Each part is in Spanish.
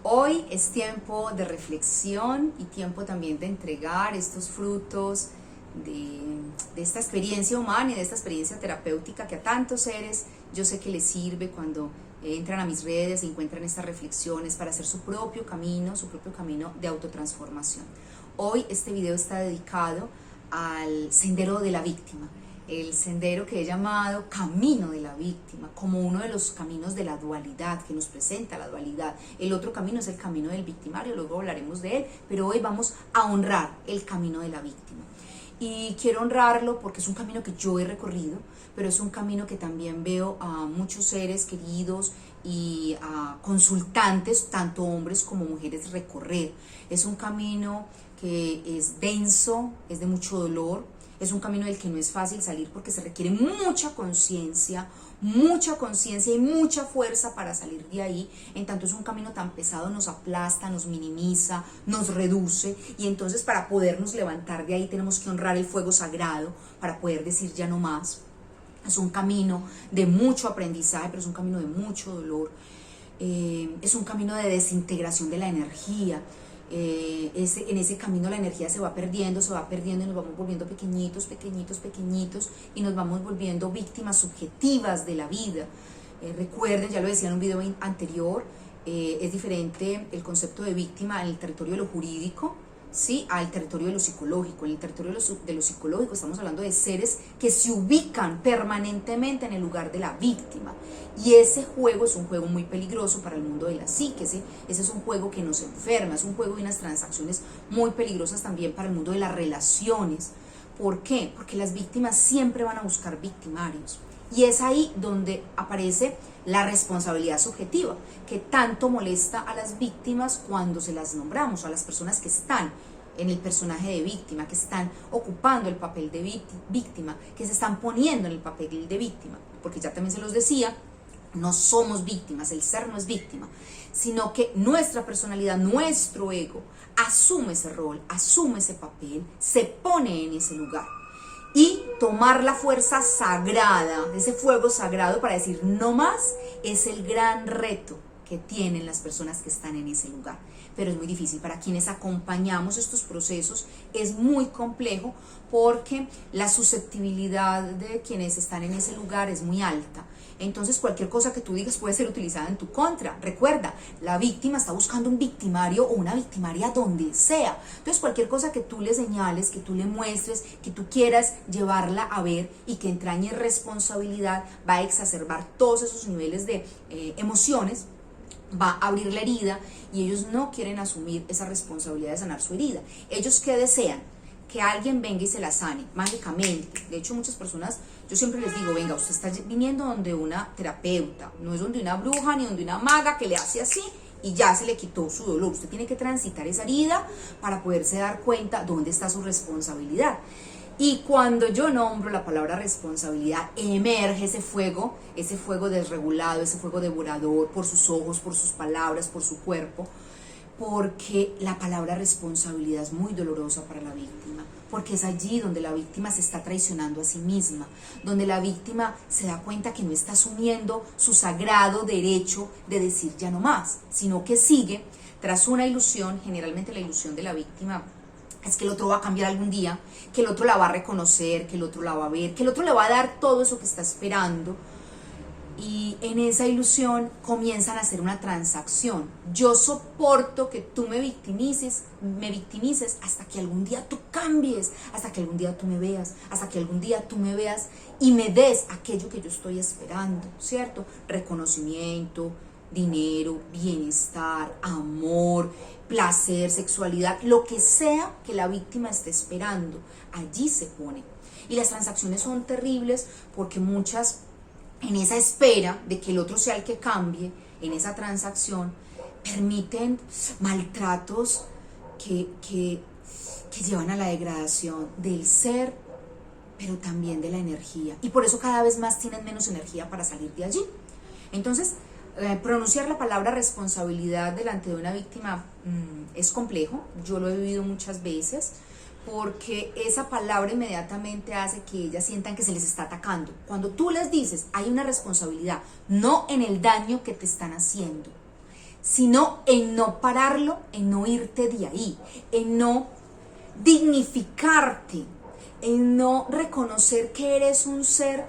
Hoy es tiempo de reflexión y tiempo también de entregar estos frutos de esta experiencia humana y de esta experiencia terapéutica que a tantos seres yo sé que les sirve cuando entran a mis redes y encuentran estas reflexiones para hacer su propio camino de autotransformación. Hoy este video está dedicado al sendero de la víctima, el sendero que he llamado camino de la víctima, como uno de los caminos de la dualidad, que nos presenta la dualidad. El otro camino es el camino del victimario, luego hablaremos de él, pero hoy vamos a honrar el camino de la víctima. Y quiero honrarlo porque es un camino que yo he recorrido, pero es un camino que también veo a muchos seres queridos y a consultantes, tanto hombres como mujeres, recorrer. Es un camino que es denso, es de mucho dolor, es un camino del que no es fácil salir porque se requiere mucha conciencia y mucha fuerza para salir de ahí. En tanto es un camino tan pesado, nos aplasta, nos minimiza, nos reduce, y entonces para podernos levantar de ahí tenemos que honrar el fuego sagrado para poder decir ya no más. Es un camino de mucho aprendizaje, pero es un camino de mucho dolor. Es un camino de desintegración de la energía. En ese camino la energía se va perdiendo y nos vamos volviendo pequeñitos y nos vamos volviendo víctimas subjetivas de la vida. Recuerden, ya lo decía en un video anterior, es diferente el concepto de víctima en el territorio de lo jurídico, ¿sí?, al territorio de lo psicológico. En el territorio de lo psicológico estamos hablando de seres que se ubican permanentemente en el lugar de la víctima, y ese juego es un juego muy peligroso para el mundo de la psique, ¿sí? Ese es un juego que nos enferma, es un juego de unas transacciones muy peligrosas también para el mundo de las relaciones. ¿Por qué? Porque las víctimas siempre van a buscar victimarios, y es ahí donde aparece la responsabilidad subjetiva, que tanto molesta a las víctimas cuando se las nombramos, a las personas que están en el personaje de víctima, que están ocupando el papel de víctima, que se están poniendo en el papel de víctima, porque ya también se los decía, no somos víctimas, el ser no es víctima, sino que nuestra personalidad, nuestro ego, asume ese rol, asume ese papel, se pone en ese lugar. Y tomar la fuerza sagrada, ese fuego sagrado para decir no más, es el gran reto que tienen las personas que están en ese lugar. Pero es muy difícil para quienes acompañamos estos procesos, es muy complejo porque la susceptibilidad de quienes están en ese lugar es muy alta. Entonces cualquier cosa que tú digas puede ser utilizada en tu contra. Recuerda, la víctima está buscando un victimario o una victimaria donde sea. Entonces cualquier cosa que tú le señales, que tú le muestres, que tú quieras llevarla a ver y que entrañe responsabilidad, va a exacerbar todos esos niveles de emociones, va a abrir la herida, y ellos no quieren asumir esa responsabilidad de sanar su herida. Ellos, ¿qué desean? Que alguien venga y se la sane mágicamente. De hecho, muchas personas, yo siempre les digo, venga, usted está viniendo donde una terapeuta, no es donde una bruja ni donde una maga que le hace así y ya se le quitó su dolor. Usted tiene que transitar esa herida para poderse dar cuenta dónde está su responsabilidad. Y cuando yo nombro la palabra responsabilidad, emerge ese fuego desregulado, ese fuego devorador, por sus ojos, por sus palabras, por su cuerpo, porque la palabra responsabilidad es muy dolorosa para la víctima, porque es allí donde la víctima se está traicionando a sí misma, donde la víctima se da cuenta que no está asumiendo su sagrado derecho de decir ya no más, sino que sigue tras una ilusión. Generalmente la ilusión de la víctima es que el otro va a cambiar algún día, que el otro la va a reconocer, que el otro la va a ver, que el otro le va a dar todo eso que está esperando. Y en esa ilusión comienzan a hacer una transacción. Yo soporto que tú me victimices hasta que algún día tú cambies, hasta que algún día tú me veas, hasta que algún día tú me veas y me des aquello que yo estoy esperando, ¿cierto? Reconocimiento, dinero, bienestar, amor, placer, sexualidad, lo que sea que la víctima esté esperando, allí se pone. Y las transacciones son terribles porque muchas, en esa espera de que el otro sea el que cambie, en esa transacción, permiten maltratos que llevan a la degradación del ser, pero también de la energía. Y por eso cada vez más tienen menos energía para salir de allí. Entonces, pronunciar la palabra responsabilidad delante de una víctima es complejo. Yo lo he vivido muchas veces, porque esa palabra inmediatamente hace que ellas sientan que se les está atacando. Cuando tú les dices, hay una responsabilidad, no en el daño que te están haciendo, sino en no pararlo, en no irte de ahí, en no dignificarte, en no reconocer que eres un ser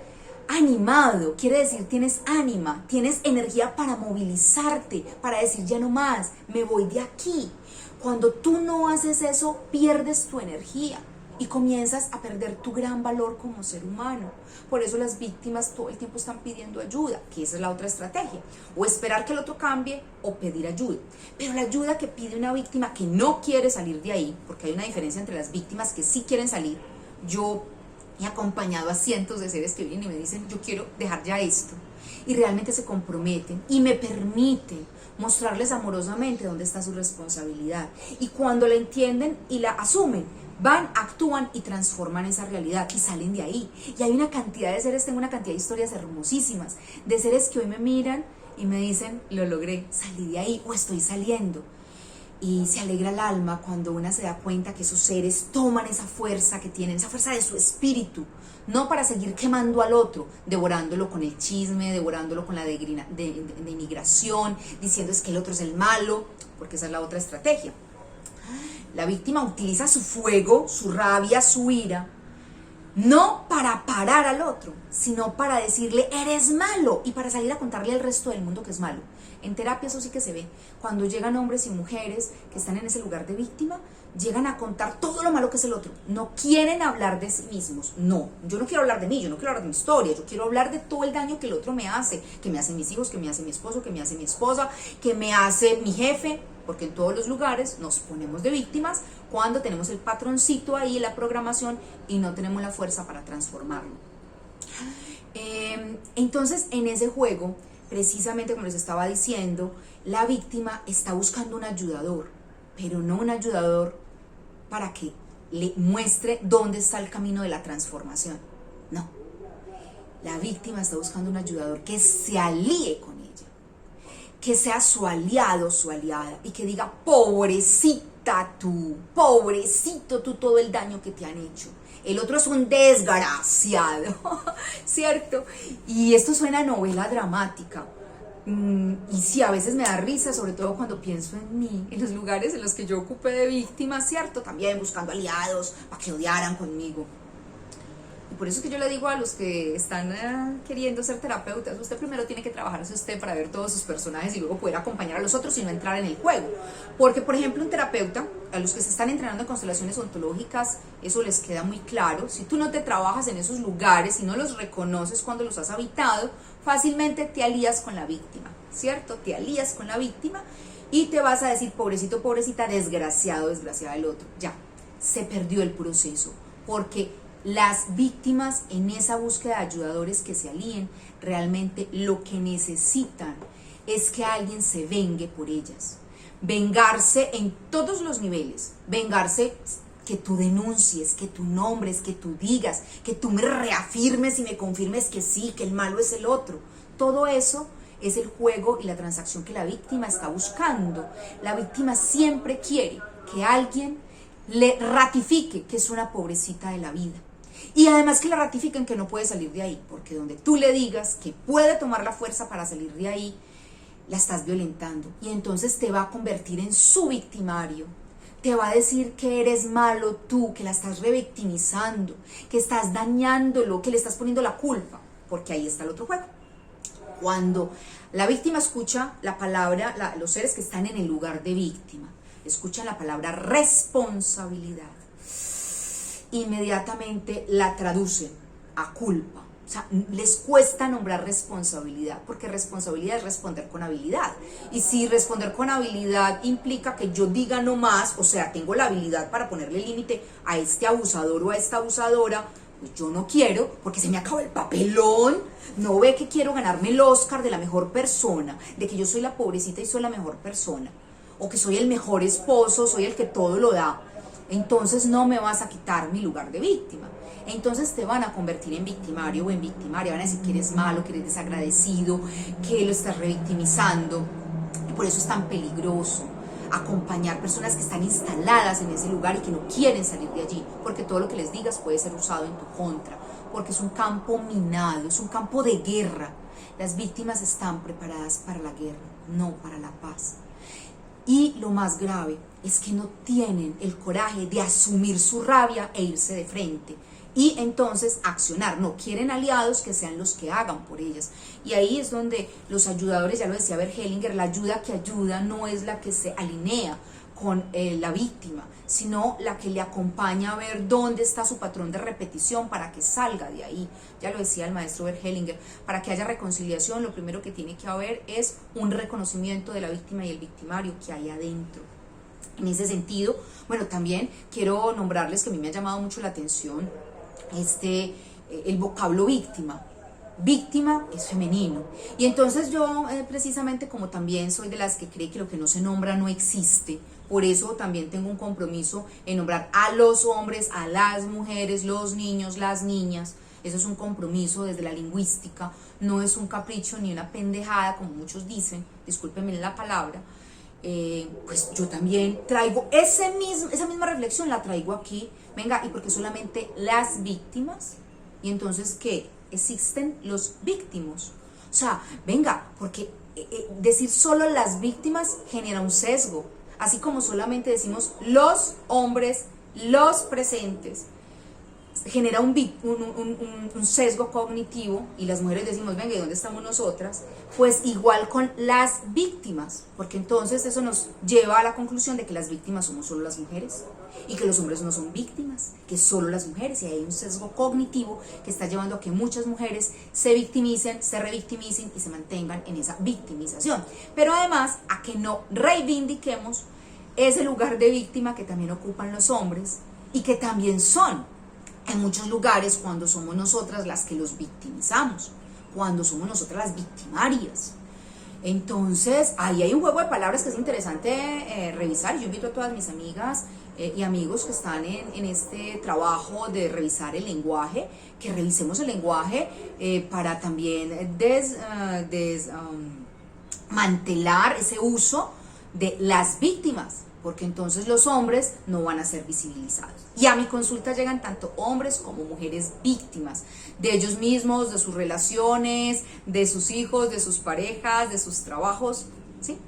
animado. Quiere decir, tienes ánima, tienes energía para movilizarte, para decir ya no más, me voy de aquí. Cuando tú no haces eso, pierdes tu energía y comienzas a perder tu gran valor como ser humano. Por eso las víctimas todo el tiempo están pidiendo ayuda, que esa es la otra estrategia, o esperar que el otro cambie o pedir ayuda. Pero la ayuda que pide una víctima que no quiere salir de ahí, porque hay una diferencia entre las víctimas que sí quieren salir. Yo he acompañado a cientos de seres que vienen y me dicen, yo quiero dejar ya esto, y realmente se comprometen y me permiten mostrarles amorosamente dónde está su responsabilidad, y cuando la entienden y la asumen, van, actúan y transforman esa realidad y salen de ahí. Y hay una cantidad de seres, tengo una cantidad de historias hermosísimas, de seres que hoy me miran y me dicen, lo logré, salí de ahí o estoy saliendo. Y se alegra el alma cuando una se da cuenta que esos seres toman esa fuerza que tienen, esa fuerza de su espíritu, no para seguir quemando al otro, devorándolo con el chisme, devorándolo con la denigración, diciendo es que el otro es el malo, porque esa es la otra estrategia. La víctima utiliza su fuego, su rabia, su ira, no para parar al otro, sino para decirle, eres malo, y para salir a contarle al resto del mundo que es malo. En terapia eso sí que se ve. Cuando llegan hombres y mujeres que están en ese lugar de víctima, llegan a contar todo lo malo que es el otro. No quieren hablar de sí mismos. No, yo no quiero hablar de mí, yo no quiero hablar de mi historia, yo quiero hablar de todo el daño que el otro me hace, que me hacen mis hijos, que me hace mi esposo, que me hace mi esposa, que me hace mi jefe, porque en todos los lugares nos ponemos de víctimas cuando tenemos el patroncito ahí en la programación y no tenemos la fuerza para transformarlo. Entonces, en ese juego, precisamente como les estaba diciendo, la víctima está buscando un ayudador, pero no un ayudador para que le muestre dónde está el camino de la transformación. No, la víctima está buscando un ayudador que se alíe con ella, que sea su aliado, su aliada, y que diga, pobrecita tú, pobrecito tú, todo el daño que te han hecho. El otro es un desgraciado, ¿cierto? Y esto suena a novela dramática. Y sí, a veces me da risa, sobre todo cuando pienso en mí, en los lugares en los que yo ocupé de víctima, ¿cierto? También buscando aliados para que odiaran conmigo. Y por eso es que yo le digo a los que están queriendo ser terapeutas, usted primero tiene que trabajarse usted para ver todos sus personajes y luego poder acompañar a los otros y no entrar en el juego. Porque, por ejemplo, un terapeuta, a los que se están entrenando en constelaciones ontológicas, eso les queda muy claro. Si tú no te trabajas en esos lugares y no los reconoces cuando los has habitado, fácilmente te alías con la víctima, ¿cierto? Te alías con la víctima y te vas a decir, pobrecito, pobrecita, desgraciado, desgraciada del otro. Ya, se perdió el proceso, porque las víctimas en esa búsqueda de ayudadores que se alíen, realmente lo que necesitan es que alguien se vengue por ellas. Vengarse en todos los niveles, vengarse que tú denuncies, que tú nombres, que tú digas, que tú me reafirmes y me confirmes que sí, que el malo es el otro. Todo eso es el juego y la transacción que la víctima está buscando. La víctima siempre quiere que alguien le ratifique que es una pobrecita de la vida. Y además que la ratifiquen que no puede salir de ahí, porque donde tú le digas que puede tomar la fuerza para salir de ahí, la estás violentando. Y entonces te va a convertir en su victimario. Te va a decir que eres malo tú, que la estás revictimizando, que estás dañándolo, que le estás poniendo la culpa, porque ahí está el otro juego. Cuando la víctima escucha la palabra, los seres que están en el lugar de víctima, escuchan la palabra responsabilidad, inmediatamente la traducen a culpa. O sea, les cuesta nombrar responsabilidad, porque responsabilidad es responder con habilidad. Y si responder con habilidad implica que yo diga no más, o sea, tengo la habilidad para ponerle límite a este abusador o a esta abusadora, pues yo no quiero, porque se me acaba el papelón. No ve que quiero ganarme el Oscar de la mejor persona, de que yo soy la pobrecita y soy la mejor persona, o que soy el mejor esposo, soy el que todo lo da. Entonces no me vas a quitar mi lugar de víctima. Entonces te van a convertir en victimario o en victimaria, van a decir que eres malo, que eres desagradecido, que lo estás revictimizando. Y por eso es tan peligroso acompañar personas que están instaladas en ese lugar y que no quieren salir de allí, porque todo lo que les digas puede ser usado en tu contra, porque es un campo minado, es un campo de guerra. Las víctimas están preparadas para la guerra, no para la paz. Y lo más grave es que no tienen el coraje de asumir su rabia e irse de frente. Y entonces accionar, no quieren aliados que sean los que hagan por ellas. Y ahí es donde los ayudadores, ya lo decía Bert Hellinger, la ayuda que ayuda no es la que se alinea con la víctima, sino la que le acompaña a ver dónde está su patrón de repetición para que salga de ahí. Ya lo decía el maestro Bert Hellinger, para que haya reconciliación lo primero que tiene que haber es un reconocimiento de la víctima y el victimario que hay adentro. En ese sentido, bueno, también quiero nombrarles que a mí me ha llamado mucho la atención el vocablo víctima. Víctima es femenino. Y entonces yo precisamente, como también soy de las que cree que lo que no se nombra no existe, por eso también tengo un compromiso en nombrar a los hombres, a las mujeres, los niños, las niñas. Eso es un compromiso desde la lingüística, no es un capricho ni una pendejada como muchos dicen, discúlpenme la palabra. Pues yo también traigo esa misma reflexión, la traigo aquí. Venga, y porque solamente las víctimas, y entonces ¿qué? Existen los víctimos. O sea, venga, porque decir solo las víctimas genera un sesgo, así como solamente decimos los hombres, los presentes, genera un sesgo cognitivo, y las mujeres decimos, venga, ¿y dónde estamos nosotras? Pues igual con las víctimas, porque entonces eso nos lleva a la conclusión de que las víctimas somos solo las mujeres, y que los hombres no son víctimas, que solo las mujeres, y hay un sesgo cognitivo que está llevando a que muchas mujeres se victimicen, se revictimicen y se mantengan en esa victimización, pero además a que no reivindiquemos ese lugar de víctima que también ocupan los hombres, y que también son en muchos lugares cuando somos nosotras las que los victimizamos, cuando somos nosotras las victimarias. Entonces, ahí hay un juego de palabras que es interesante revisar. Yo invito a todas mis amigas y amigos que están en este trabajo de revisar el lenguaje, que revisemos el lenguaje para también desmantelar ese uso de las víctimas, porque entonces los hombres no van a ser visibilizados. Y a mi consulta llegan tanto hombres como mujeres víctimas, de ellos mismos, de sus relaciones, de sus hijos, de sus parejas, de sus trabajos, ¿sí?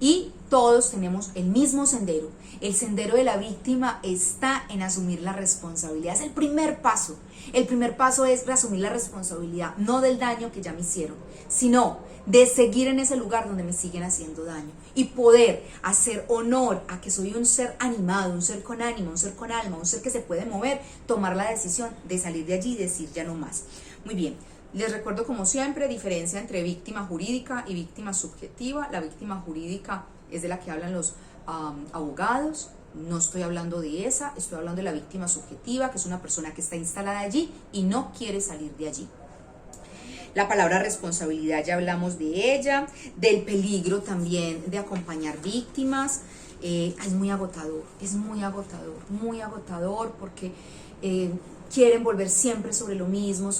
Y todos tenemos el mismo sendero. El sendero de la víctima está en asumir la responsabilidad. Es el primer paso. El primer paso es asumir la responsabilidad, no del daño que ya me hicieron, sino de seguir en ese lugar donde me siguen haciendo daño y poder hacer honor a que soy un ser animado, un ser con ánimo, un ser con alma, un ser que se puede mover, tomar la decisión de salir de allí y decir ya no más. Muy bien. Les recuerdo, como siempre, diferencia entre víctima jurídica y víctima subjetiva. La víctima jurídica es de la que hablan los abogados. No estoy hablando de esa, estoy hablando de la víctima subjetiva, que es una persona que está instalada allí y no quiere salir de allí. La palabra responsabilidad, ya hablamos de ella, del peligro también de acompañar víctimas. Es muy agotador porque quieren volver siempre sobre lo mismo,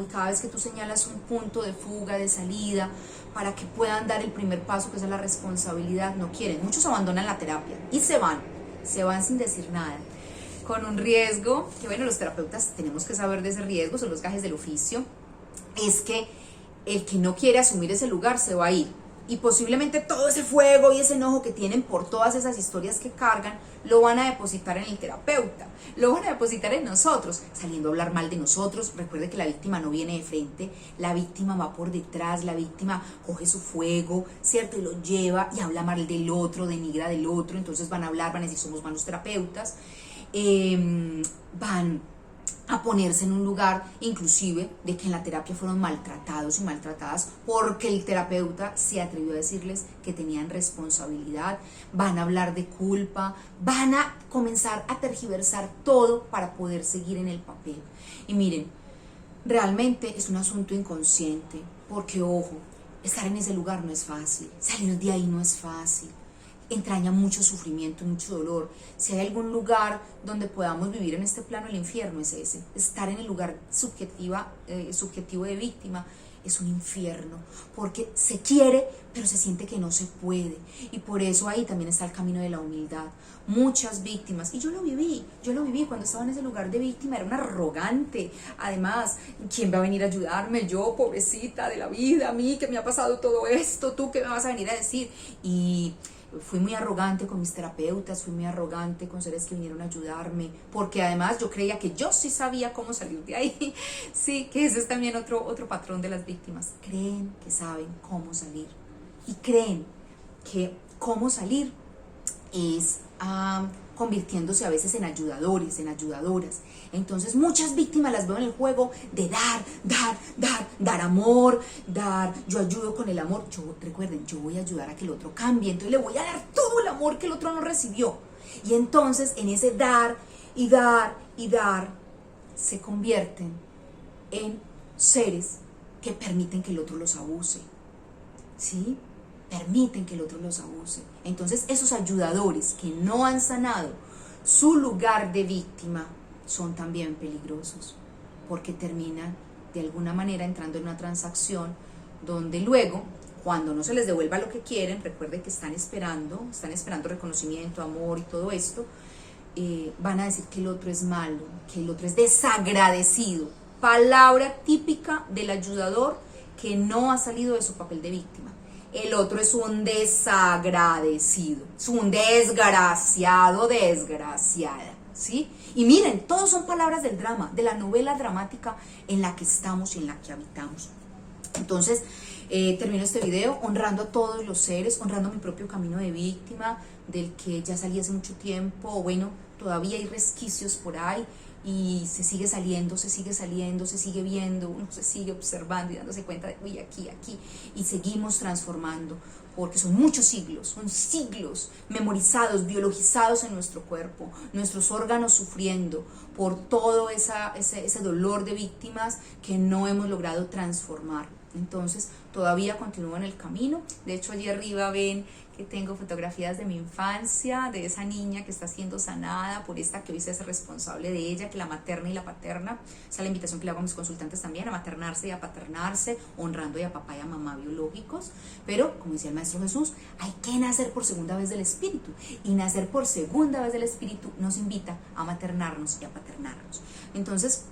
y cada vez que tú señalas un punto de fuga, de salida, para que puedan dar el primer paso, que es la responsabilidad, no quieren. Muchos abandonan la terapia y se van sin decir nada, con un riesgo, que bueno, los terapeutas tenemos que saber de ese riesgo, son los gajes del oficio, es que el que no quiere asumir ese lugar se va a ir, y posiblemente todo ese fuego y ese enojo que tienen por todas esas historias que cargan, lo van a depositar en el terapeuta, lo van a depositar en nosotros, saliendo a hablar mal de nosotros. Recuerde que la víctima no viene de frente, la víctima va por detrás, la víctima coge su fuego, ¿cierto? Y lo lleva y habla mal del otro, denigra del otro, entonces van a hablar, van a decir somos malos terapeutas, van a ponerse en un lugar inclusive de que en la terapia fueron maltratados y maltratadas porque el terapeuta se atrevió a decirles que tenían responsabilidad, van a hablar de culpa, van a comenzar a tergiversar todo para poder seguir en el papel. Y miren, realmente es un asunto inconsciente, porque ojo, estar en ese lugar no es fácil, salir de ahí no es fácil, entraña mucho sufrimiento, mucho dolor. Si hay algún lugar donde podamos vivir en este plano, el infierno es ese. Estar en el lugar subjetivo de víctima es un infierno, porque se quiere, pero se siente que no se puede. Y por eso ahí también está el camino de la humildad. Muchas víctimas, y yo lo viví cuando estaba en ese lugar de víctima, era una arrogante. Además, ¿quién va a venir a ayudarme? Yo, pobrecita de la vida, a mí que me ha pasado todo esto, ¿tú qué me vas a venir a decir? Y fui muy arrogante con mis terapeutas, fui muy arrogante con seres que vinieron a ayudarme, porque además yo creía que yo sí sabía cómo salir de ahí. Sí, que ese es también otro patrón de las víctimas. Creen que saben cómo salir y creen que cómo salir es convirtiéndose a veces en ayudadores, en ayudadoras. Entonces muchas víctimas las veo en el juego de dar amor, yo ayudo con el amor. Recuerden, yo voy a ayudar a que el otro cambie, entonces le voy a dar todo el amor que el otro no recibió. Y entonces en ese dar, se convierten en seres que permiten que el otro los abuse, ¿sí? Permiten que el otro los abuse. Entonces esos ayudadores que no han sanado su lugar de víctima son también peligrosos, porque terminan de alguna manera entrando en una transacción donde luego, cuando no se les devuelva lo que quieren, recuerden que están esperando reconocimiento, amor y todo esto, van a decir que el otro es malo, que el otro es desagradecido, palabra típica del ayudador que no ha salido de su papel de víctima. El otro es un desagradecido, es un desgraciado, desgraciada, ¿sí? Y miren, todos son palabras del drama, de la novela dramática en la que estamos y en la que habitamos. Entonces, termino este video honrando a todos los seres, honrando mi propio camino de víctima, del que ya salí hace mucho tiempo, o bueno, todavía hay resquicios por ahí, y se sigue saliendo, se sigue viendo, uno se sigue observando y dándose cuenta de, uy, aquí, y seguimos transformando, porque son muchos siglos, son siglos memorizados, biologizados en nuestro cuerpo, nuestros órganos sufriendo por todo ese dolor de víctimas que no hemos logrado transformar. Entonces todavía continúo en el camino. De hecho, allí arriba ven que tengo fotografías de mi infancia, de esa niña que está siendo sanada por esta que hoy se hace responsable de ella, que la materna y la paterna. Esa es la invitación que le hago a mis consultantes también, a maternarse y a paternarse, honrando a papá y a mamá biológicos. Pero, como decía el Maestro Jesús, hay que nacer por segunda vez del Espíritu, y nacer por segunda vez del Espíritu nos invita a maternarnos y a paternarnos. Entonces,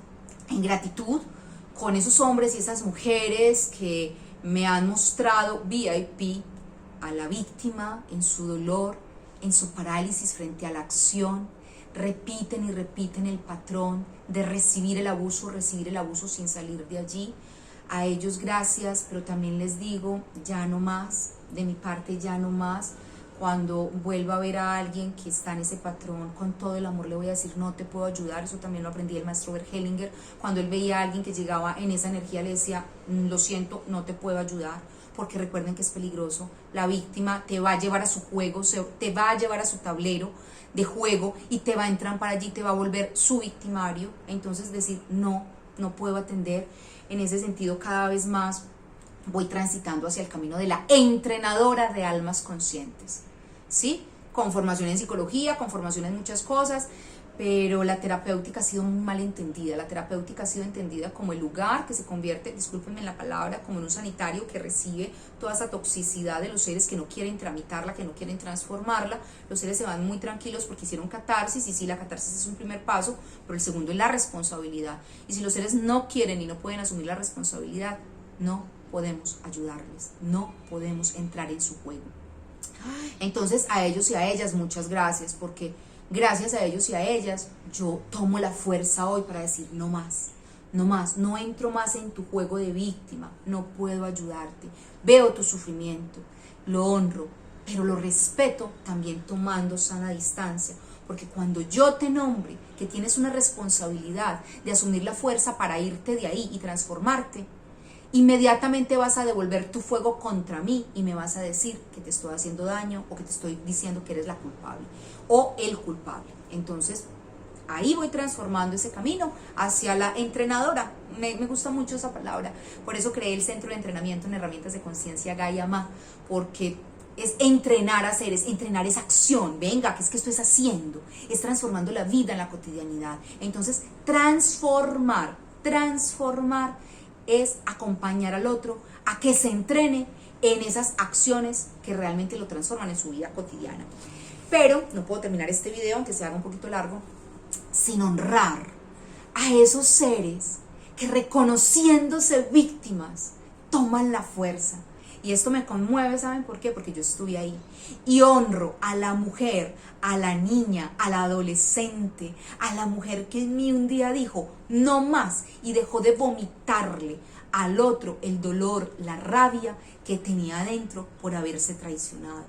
en gratitud con esos hombres y esas mujeres que me han mostrado VIP a la víctima en su dolor, en su parálisis frente a la acción, repiten y repiten el patrón de recibir el abuso sin salir de allí. A ellos gracias, pero también les digo, ya no más, de mi parte ya no más. Cuando vuelva a ver a alguien que está en ese patrón, con todo el amor le voy a decir, no te puedo ayudar. Eso también lo aprendí del maestro Bert Hellinger. Cuando él veía a alguien que llegaba en esa energía, le decía, lo siento, no te puedo ayudar, porque recuerden que es peligroso. La víctima te va a llevar a su juego, te va a llevar a su tablero de juego y te va a entrampar allí, te va a volver su victimario. Entonces decir, no puedo atender. En ese sentido, cada vez más voy transitando hacia el camino de la entrenadora de almas conscientes, ¿sí? Con formación en psicología, con formación en muchas cosas, pero la terapéutica ha sido muy mal entendida. La terapéutica ha sido entendida como el lugar que se convierte, discúlpenme la palabra, como en un sanitario que recibe toda esa toxicidad de los seres que no quieren tramitarla, que no quieren transformarla. Los seres se van muy tranquilos porque hicieron catarsis, y sí, la catarsis es un primer paso, pero el segundo es la responsabilidad. Y si los seres no quieren y no pueden asumir la responsabilidad, no podemos ayudarles, no podemos entrar en su juego. Entonces, a ellos y a ellas, muchas gracias, porque gracias a ellos y a ellas, yo tomo la fuerza hoy para decir no más, no entro más en tu juego de víctima, no puedo ayudarte, veo tu sufrimiento, lo honro, pero lo respeto también tomando sana distancia, porque cuando yo te nombre que tienes una responsabilidad de asumir la fuerza para irte de ahí y transformarte, inmediatamente vas a devolver tu fuego contra mí y me vas a decir que te estoy haciendo daño, o que te estoy diciendo que eres la culpable o el culpable. Entonces ahí voy transformando ese camino hacia la entrenadora. Me gusta mucho esa palabra, por eso creé el Centro de Entrenamiento en Herramientas de Conciencia Gaia Ma, porque es entrenar a seres, entrenar esa acción. Venga, que es que esto es haciendo, es transformando la vida en la cotidianidad. Entonces transformar es acompañar al otro a que se entrene en esas acciones que realmente lo transforman en su vida cotidiana. Pero no puedo terminar este video, aunque se haga un poquito largo, sin honrar a esos seres que, reconociéndose víctimas, toman la fuerza, Y esto me conmueve, ¿saben por qué? Porque yo estuve ahí. Y honro a la mujer, a la niña, a la adolescente, a la mujer que en mí un día dijo, no más, y dejó de vomitarle al otro el dolor, la rabia que tenía adentro por haberse traicionado.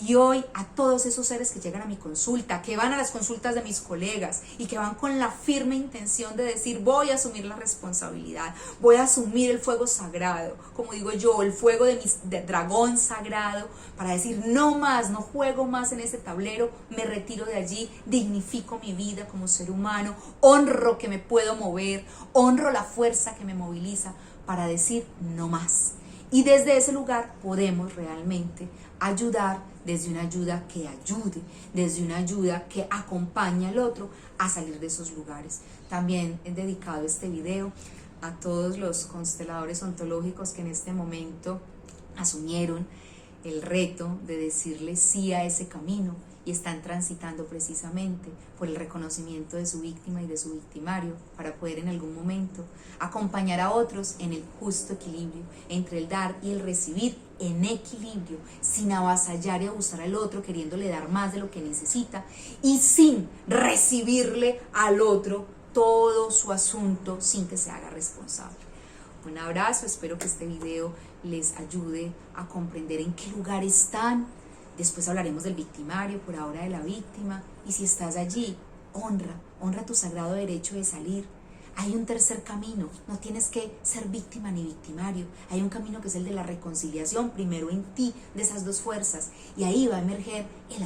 Y hoy a todos esos seres que llegan a mi consulta, que van a las consultas de mis colegas y que van con la firme intención de decir, voy a asumir la responsabilidad, voy a asumir el fuego sagrado, como digo yo, el fuego de dragón sagrado, para decir, no más, no juego más en ese tablero, me retiro de allí, dignifico mi vida como ser humano, honro que me puedo mover, honro la fuerza que me moviliza para decir no más. Y desde ese lugar podemos realmente ayudar, desde una ayuda que ayude, desde una ayuda que acompañe al otro a salir de esos lugares. También he dedicado este video a todos los consteladores ontológicos que en este momento asumieron el reto de decirle sí a ese camino y están transitando precisamente por el reconocimiento de su víctima y de su victimario para poder en algún momento acompañar a otros en el justo equilibrio entre el dar y el recibir, en equilibrio, sin avasallar y abusar al otro queriéndole dar más de lo que necesita y sin recibirle al otro todo su asunto sin que se haga responsable. Un abrazo, espero que este video les ayude a comprender en qué lugar están. Después hablaremos del victimario, por ahora de la víctima. Y si estás allí, honra tu sagrado derecho de salir. Hay un tercer camino, no tienes que ser víctima ni victimario. Hay un camino que es el de la reconciliación, primero en ti, de esas dos fuerzas. Y ahí va a emerger el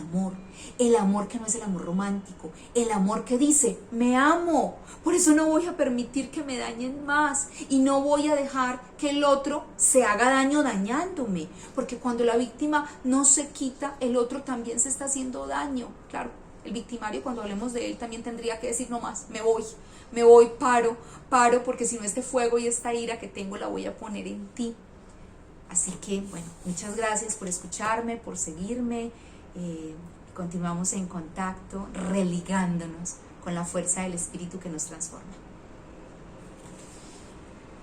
amor que no es el amor romántico, el amor que dice, me amo, por eso no voy a permitir que me dañen más y no voy a dejar que el otro se haga daño dañándome, porque cuando la víctima no se quita, el otro también se está haciendo daño. Claro, el victimario, cuando hablemos de él, también tendría que decir, no más, me voy, paro, porque si no este fuego y esta ira que tengo la voy a poner en ti. Así que, bueno, muchas gracias por escucharme, por seguirme. Continuamos en contacto, religándonos con la fuerza del espíritu que nos transforma.